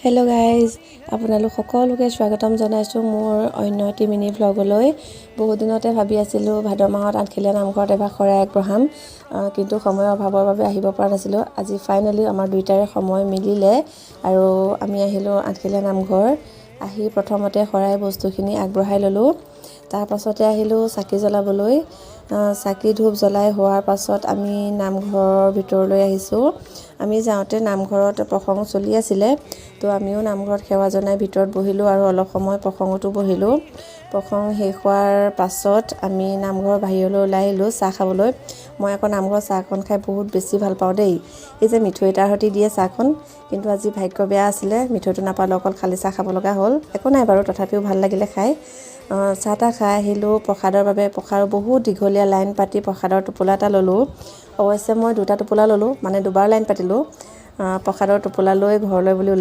Hello' guys, আপোনালোক সকলোকে স্বাগতম জনাইছোঁ মোৰ অন্য এটি মিনি ভ্লগলৈ। বহুত দিনতে ভাবি আছিলোঁ ভাদ মাহত আঠখেলীয়া নামঘৰত এবাৰ শৰাই আগবঢ়াম, কিন্তু সময়ৰ অভাৱৰ বাবে আহিব পৰা নাছিলোঁ। আজি ফাইনেলি আমাৰ দুইটাৰে সময় মিলিলে আৰু আমি আহিলোঁ আঠখেলীয়া নামঘৰ। আহি প্ৰথমতে শৰাই বস্তুখিনি আগবঢ়াই ল'লোঁ। তাৰপাছতে আহিলোঁ চাকি জ্বলাবলৈ। চাকি ধূপ জ্বলাই হোৱাৰ পাছত আমি নামঘৰৰ ভিতৰলৈ আহিছোঁ। আমি যাওঁতে নামঘৰত প্ৰসংগ চলি আছিলে, তো আমিও নামঘৰত সেৱা জনাই ভিতৰত বহিলোঁ আৰু অলপ সময় প্ৰসংগতো বহিলোঁ। প্ৰসংগ শেষ হোৱাৰ পাছত আমি নামঘৰৰ বাহিৰলৈ ওলাই আহিলোঁ চাহ খাবলৈ। মই আকৌ নামঘৰৰ চাহকণ খাই বহুত বেছি ভাল পাওঁ দেই। এই যে মিঠৈ এটাৰ সৈতে দিয়ে চাহকণ, কিন্তু আজি ভাগ্য বেয়া আছিলে, মিঠৈটো নাপালোঁ, অকল খালী চাহ খাব লগা হ'ল। একো নাই বাৰু, তথাপিও ভাল লাগিলে খাই। চাহ তাহ খাই আহিলোঁ প্ৰসাদৰ বাবে। প্ৰসাদৰ বহুত দীঘলীয়া লাইন পাতি প্ৰসাদৰ টোপোলা এটা ল'লোঁ। অৱশ্যে মই দুটা টোপোলা ল'লোঁ, মানে দুবাৰ লাইন পাতিলোঁ। প্ৰসাদৰ টোপোলা লৈ ঘৰলৈ বুলি